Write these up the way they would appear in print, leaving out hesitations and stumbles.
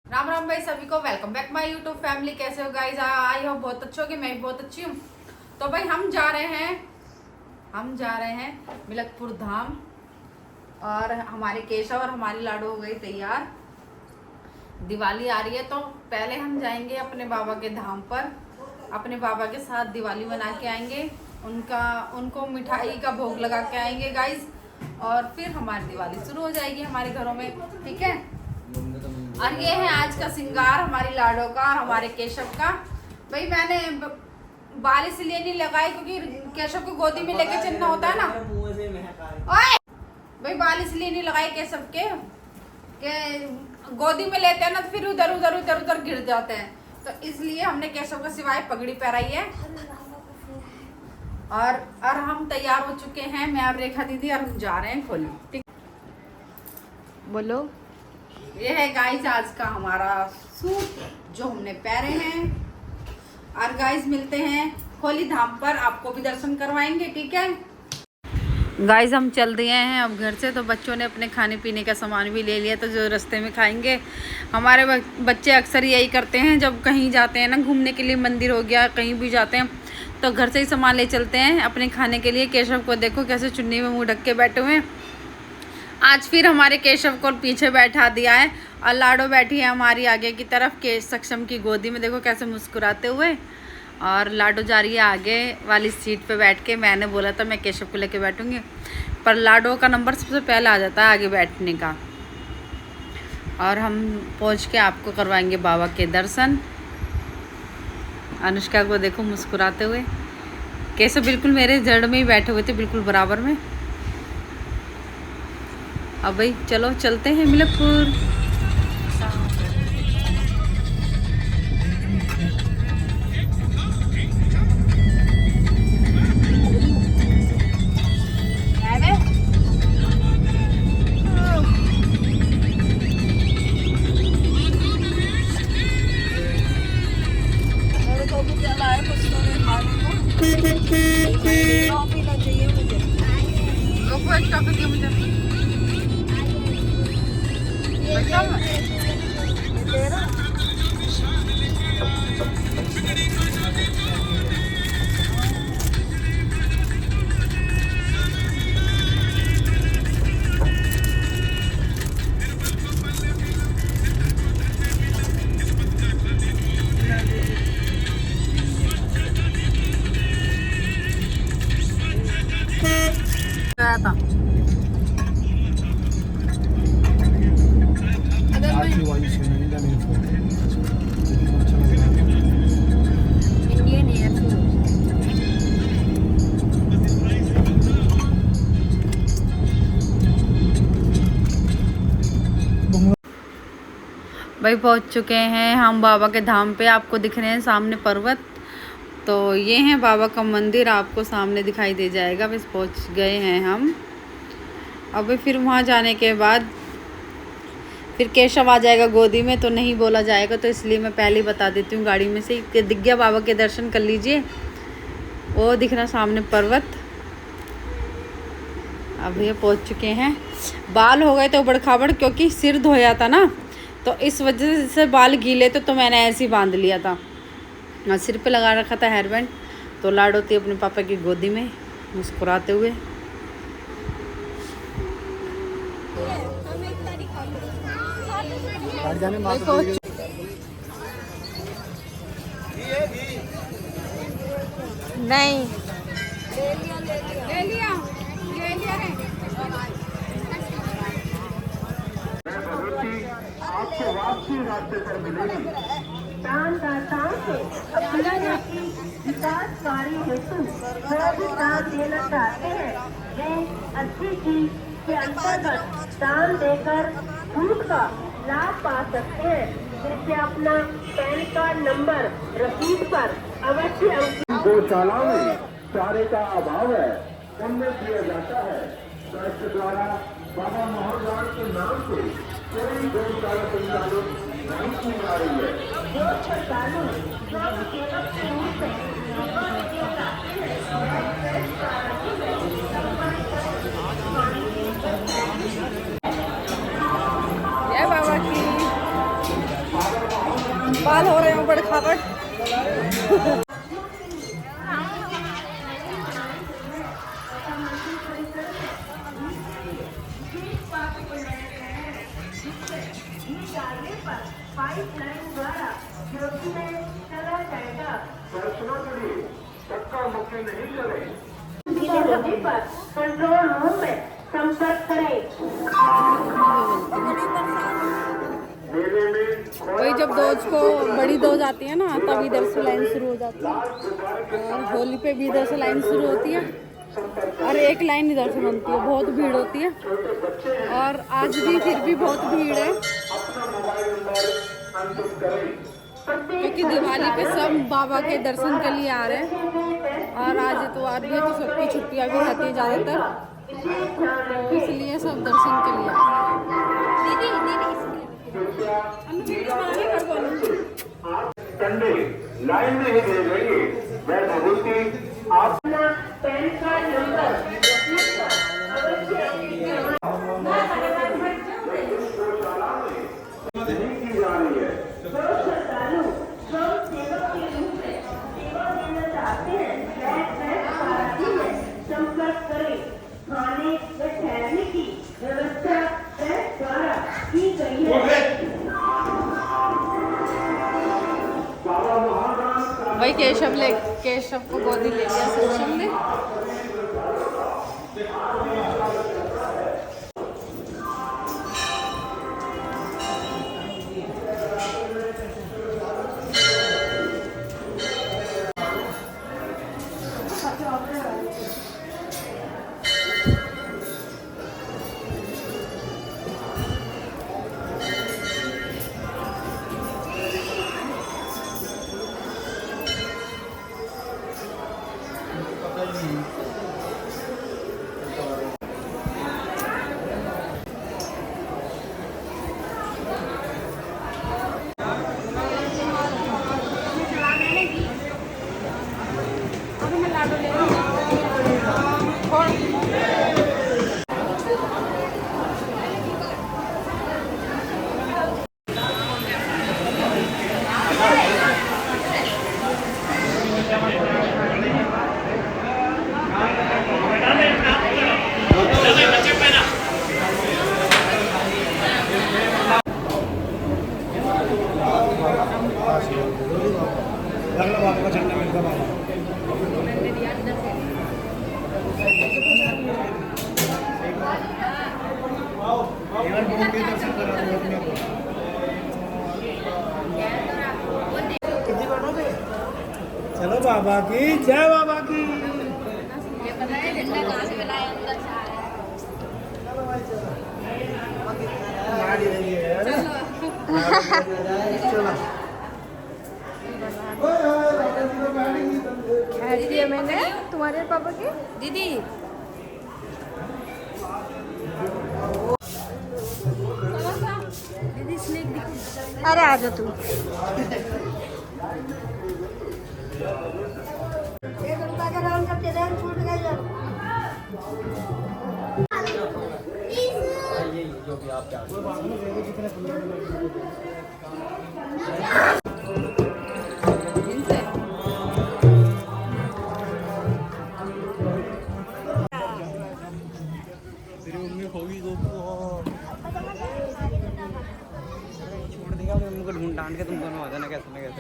राम राम भाई सभी को, welcome back my YouTube family. कैसे हो गाइस? आई होप बहुत अच्छे होगे। मैं भी बहुत अच्छी हूँ। तो भाई हम जा रहे हैं मिलकपुर धाम। और हमारे केशव और हमारी लाडो हो गई तैयार। दिवाली आ रही है तो पहले हम जाएंगे अपने बाबा के धाम पर। अपने बाबा के साथ दिवाली मना के आएंगे। उनको मिठाई का भोग लगा के आएंगे गाइस। और फिर हमारी दिवाली शुरू हो जाएगी हमारे घरों में, ठीक है। और ये है आज का श्रृंगार हमारी लाडो का, हमारे केशव का। भाई मैंने बाल इसलिए नहीं लगाई क्योंकि केशव को गोदी में लेके चलना होता है ना। ओए भाई बाल इसलिए नहीं लगाए केशव के गोदी में लेते हैं ना तो फिर उधर उधर गिर जाते हैं। तो इसलिए हमने केशव का सिवाय पगड़ी पहनाई है। और हम तैयार हो चुके हैं, मैं और रेखा दीदी, और हम जा रहे हैं खोली। ठीक, बोलो। ये है गाइस आज का हमारा सूट जो हमने पहने हैं। और गाइस मिलते हैं खोली धाम पर, आपको भी दर्शन करवाएंगे, ठीक है। गाइस हम चल दिए हैं अब घर से। तो बच्चों ने अपने खाने पीने का सामान भी ले लिया, तो जो रास्ते में खाएंगे। हमारे बच्चे अक्सर यही करते हैं, जब कहीं जाते हैं ना घूमने के लिए, मंदिर हो गया कहीं भी जाते हैं तो घर से ही सामान ले चलते हैं अपने खाने के लिए। केशव को देखो कैसे चुन्नी में मुँह ढक के बैठे हुए हैं। आज फिर हमारे केशव को पीछे बैठा दिया है और लाडो बैठी है हमारी आगे की तरफ के सक्षम की गोदी में। देखो कैसे मुस्कुराते हुए। और लाडो जा रही है आगे वाली सीट पे बैठ के। मैंने बोला था मैं केशव को लेके बैठूंगी, पर लाडो का नंबर सबसे पहले आ जाता है आगे बैठने का। और हम पहुंच के आपको करवाएंगे बाबा के दर्शन। अनुष्का को देखो मुस्कुराते हुए। केशव बिल्कुल मेरे जड़ में ही बैठे हुए थे, बिल्कुल बराबर में। अब भाई चलो चलते हैं मिलकपुर। भाई पहुंच चुके हैं हम बाबा के धाम पे। आपको दिख रहे हैं सामने पर्वत, तो ये है बाबा का मंदिर, आपको सामने दिखाई दे जाएगा। बस पहुंच गए हैं हम। अब फिर वहां जाने के बाद फिर केशव आ जाएगा गोदी में, तो नहीं बोला जाएगा, तो इसलिए मैं पहले ही बता देती हूँ गाड़ी में से कि दिख गया बाबा के दर्शन कर लीजिए। वो दिख रहा सामने पर्वत। अब ये पहुँच चुके हैं। बाल हो गए तो उबड़ खाबड़, क्योंकि सिर धोया था ना, तो इस वजह से बाल गीले थे, तो मैंने ऐसे ही बांध लिया था। सिर पे लगा रखा था हेयर बैंड। तो लाडो थी अपने पापा की गोदी में मुस्कुराते हुए। नहीं ले लिया है। आपको वापसी रास्ते पर मिलेगी। दानदाताओं से अपना विकास कार्य हेतु जो भी दान देना चाहते हैं, वे अच्छी चीज के अंतर्गत दान देकर छूट का लाभ पा सकते हैं। कृपया अपना पैन कार्ड नंबर रसीद पर अवश्य गौशाला में चारे का अभाव है, उनमें दिया जाता है। ट्रस्ट द्वारा बाबा मोहनलाल के नाम से कोई गौशाला संचालित नहीं की जा रही है। जो श्रद्धालु जो सेवक के रूप में जय बाबा की। बाल हो रहे हैं बड़े खापड़। पाइपलाइन द्वारा ज्योति में चला जाएगा। दर्शनों के लिए धक्का मुक्की नहीं करें। होने पर कंट्रोल रूम में संपर्क करें। वही जब डोज को बड़ी डोज आती है ना तब इधर से लाइन शुरू हो जाती है, और होली पे भी इधर से लाइन शुरू होती है और एक लाइन इधर से बनती है। बहुत भीड़ होती है और आज भी फिर भी बहुत भीड़ है, क्योंकि दिवाली पे सब बाबा के दर्शन के लिए आ रहे हैं और आज इतवार भी है तो सबकी छुट्टियां भी रहती है ज़्यादातर, तो इसलिए सब दर्शन के लिए संडे लाइन में ही भेजेंगे। मैं भगवती अपना पैन कार्ड नंबर नहीं की जा रही है। जो श्रद्धालु स्वयं सेवक के रूप में सेवा देना चाहते हैं संपर्क करें। खाने व ठहरने की व्यवस्था बैंक द्वारा की गई है। भाई केशव को गोदी ले लिया सक्षम ने। चलो बाबा की जय, बाबा की। ये पता है झंडा कहाँ से बनाया अंदर से दिया मैंने तुम्हारे पापा की दीदी। दीदी स्नेक दिखा। अरे आ जा तू। तेरी मम्मी होगी तो छोड़ देगा। मैं उनको ढूंढ डांट के तुम दोनों आ जाना कैसे न कैसे।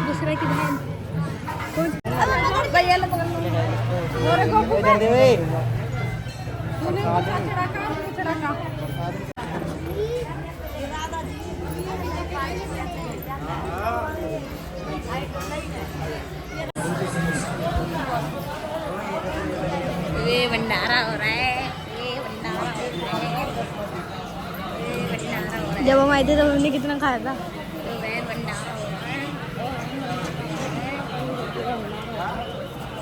दूसरे की बहन कौन भैया लोग ये भंडारा हो रहा है, ये भंडारा हो रहा है, ये भंडारा हो रहा है। जब हम आए थे तब हमने कितना खाया था। तो वह भंडारा हो रहा है।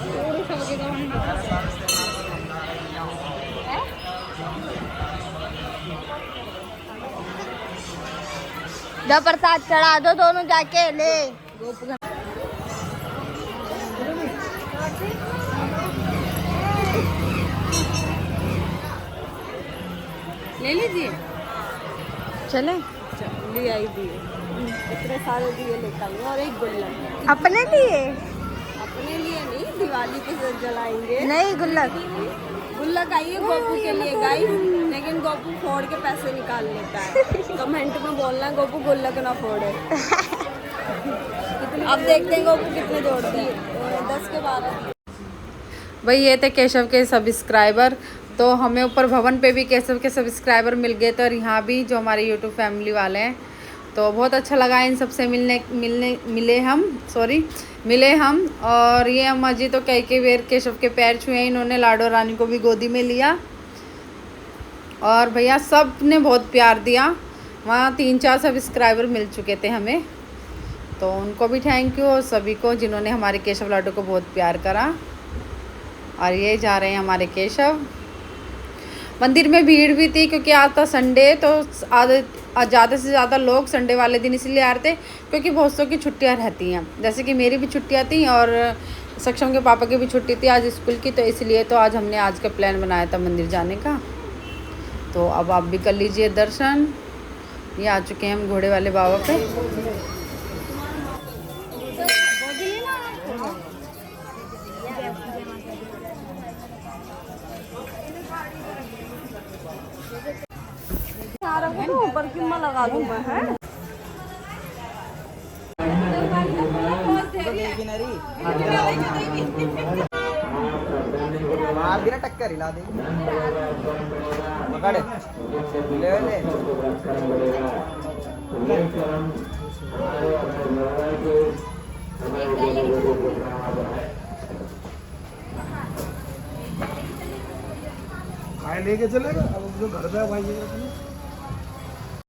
पूरी सब्जी का भंडारा है। जब प्रसाद चढ़ा दो दोनों जाके ले। ले लीजिए। चले ले आई दिए, इतने सारे दिए लेकर आई और एक गुल्लक। अपने लिए? अपने लिए नहीं, दिवाली पे जलाएंगे। नहीं गुल्लक। गुल्लक आई है गोपू के लिए गाइस, लेकिन गोपू फोड़ के पैसे निकाल लेता है। कमेंट में बोलना गोपू गुल्लक ना फोड़े। अब देखते हैं गोपू कितने जोड़ते हैं। 10 के 12। भाई ये थे केशव के सब्सक्राइबर। तो हमें ऊपर भवन पे भी केशव के सब्सक्राइबर मिल गए थे और यहाँ भी जो हमारे यूट्यूब फैमिली वाले हैं। तो बहुत अच्छा लगा इन सबसे मिले हम। और ये अम्मा जी तो कई बार केशव के पैर छुए, इन्होंने लाडो रानी को भी गोदी में लिया। और भैया सब ने बहुत प्यार दिया। वहाँ 3-4 सब्सक्राइबर मिल चुके थे हमें, तो उनको भी थैंक यू और सभी को जिन्होंने हमारे केशव लाडो को बहुत प्यार करा। और ये जा रहे हैं हमारे केशव। मंदिर में भीड़ भी थी क्योंकि आज था संडे, तो ज़्यादा से ज़्यादा लोग संडे वाले दिन इसलिए आ रहे थे क्योंकि बहुत सौ की छुट्टियां रहती हैं। जैसे कि मेरी भी छुट्टियां थी और सक्षम के पापा की भी छुट्टी थी आज स्कूल की, तो इसलिए तो आज हमने आज का प्लान बनाया था मंदिर जाने का। तो अब आप भी कर लीजिए दर्शन। ये आ चुके हैं हम घोड़े वाले बाबा पे। ऊपर किम्मा लगा दूं मैं, है मार दी ना टक्कर हिला दे। पकड़ ले ले। लेके चलेगा अब जो घर पे भाई